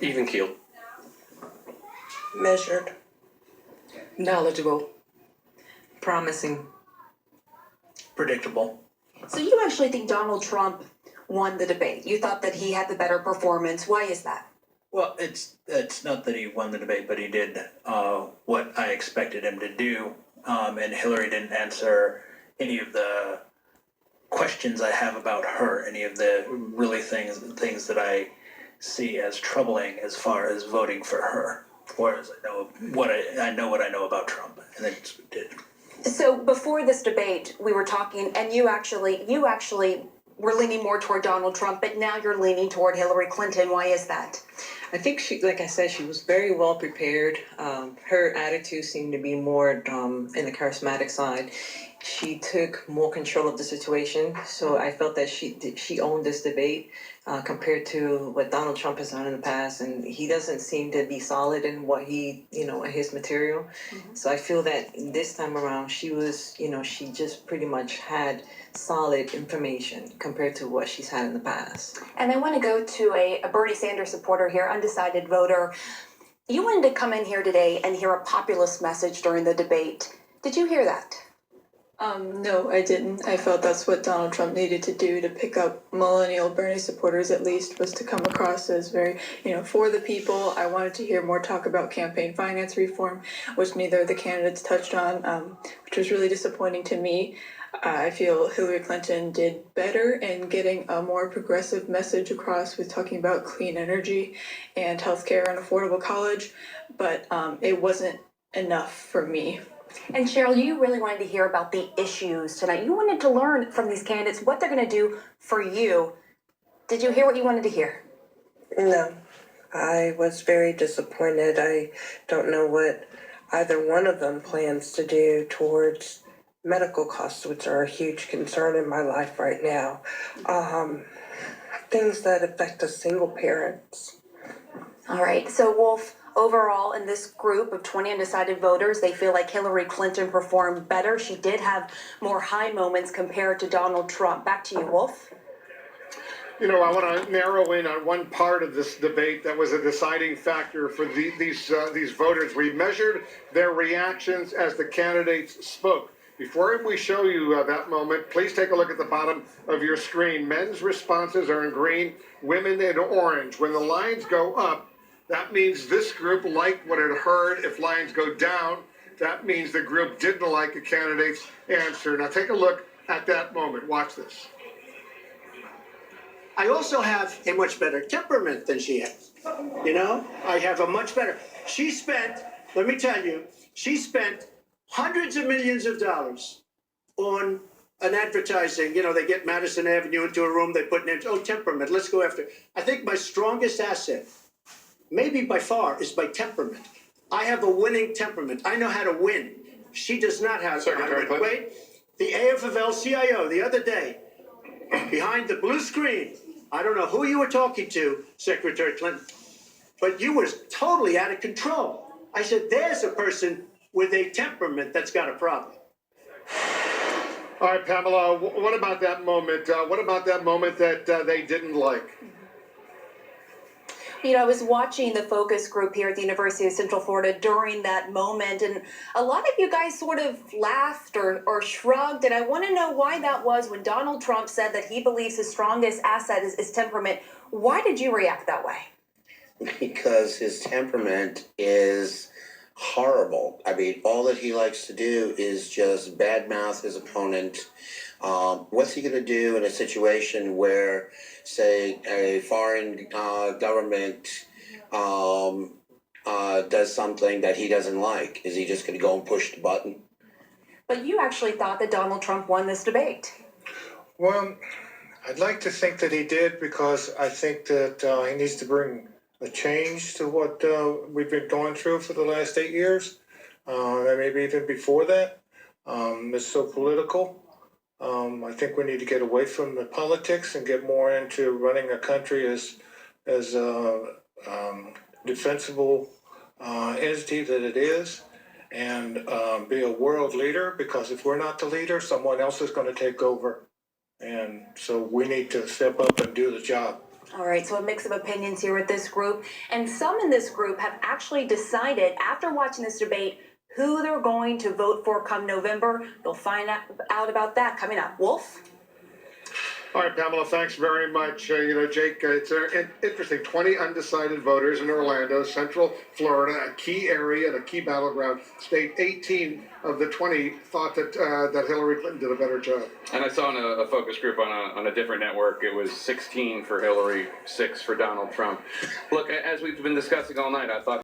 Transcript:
Even keeled. Measured. Knowledgeable. Promising. Predictable. So you actually think Donald Trump won the debate? You thought that he had the better performance. Why is that? Well, it's not that he won the debate, but he did what I expected him to do. And Hillary didn't answer any of the questions I have about her, any of the really things that I see as troubling as far as voting for her. Whereas I know what I know about Trump, and it did. So before this debate, we were talking, and you actually were leaning more toward Donald Trump, but now you're leaning toward Hillary Clinton. Why is that? I think she, like I said, she was very well prepared. Her attitude seemed to be more in the charismatic side. She took more control of the situation, so I felt that she owned this debate compared to what Donald Trump has done in the past, and he doesn't seem to be solid in what in his material. Mm-hmm. So I feel that this time around, she just pretty much had solid information compared to what she's had in the past. And I want to go to a Bernie Sanders supporter here, undecided voter. You wanted to come in here today and hear a populist message during the debate. Did you hear that? No, I didn't. I felt that's what Donald Trump needed to do to pick up millennial Bernie supporters, at least, was to come across as very, for the people. I wanted to hear more talk about campaign finance reform, which neither of the candidates touched on, which was really disappointing to me. I feel Hillary Clinton did better in getting a more progressive message across with talking about clean energy and healthcare and affordable college, but it wasn't enough for me. And Cheryl, you really wanted to hear about the issues tonight. You wanted to learn from these candidates what they're going to do for you. Did you hear what you wanted to hear? No, I was very disappointed. I don't know what either one of them plans to do towards medical costs, which are a huge concern in my life right now. Things that affect the single parents. All right. So, Wolf, overall, in this group of 20 undecided voters, they feel like Hillary Clinton performed better. She did have more high moments compared to Donald Trump. Back to you, Wolf. I want to narrow in on one part of this debate that was a deciding factor for these voters. We measured their reactions as the candidates spoke. Before we show you that moment, please take a look at the bottom of your screen. Men's responses are in green, women in orange. When the lines go up, that means this group liked what it heard. If lines go down, that means the group didn't like the candidate's answer. Now take a look at that moment. Watch this. I also have a much better temperament than she has. I have a much better. Let me tell you, she spent hundreds of millions of dollars on an advertising. They get Madison Avenue into a room, they put names. Oh, temperament, let's go after. I think my strongest asset, maybe by far, is my temperament. I have a winning temperament. I know how to win. She does not have how to win. Wait, the AFL-CIO the other day, behind the blue screen, I don't know who you were talking to, Secretary Clinton, but you were totally out of control. I said, there's a person with a temperament that's got a problem. All right, Pamela, what about that moment? What about that moment that they didn't like? I was watching the focus group here at the University of Central Florida during that moment, and a lot of you guys sort of laughed or shrugged, and I want to know why that was when Donald Trump said that he believes his strongest asset is temperament. Why did you react that way? Because his temperament is horrible. I mean, all that he likes to do is just badmouth his opponent. What's he going to do in a situation where, say, a foreign government does something that he doesn't like? Is he just going to go and push the button? But you actually thought that Donald Trump won this debate. Well, I'd like to think that he did, because I think that he needs to bring a change to what we've been going through for the last 8 years, and maybe even before that. It's so political. I think we need to get away from the politics and get more into running a country as a defensible entity that it is, and be a world leader, because if we're not the leader, someone else is going to take over. And so we need to step up and do the job. All right, so a mix of opinions here with this group. And some in this group have actually decided, after watching this debate, who they're going to vote for come November. You'll find out about that coming up. Wolf? All right, Pamela, thanks very much. Jake, it's interesting. 20 undecided voters in Orlando, Central Florida, a key area and a key battleground state. 18 of the 20 thought that Hillary Clinton did a better job. And I saw in a focus group on a different network, it was 16 for Hillary, 6 for Donald Trump. Look, as we've been discussing all night, I thought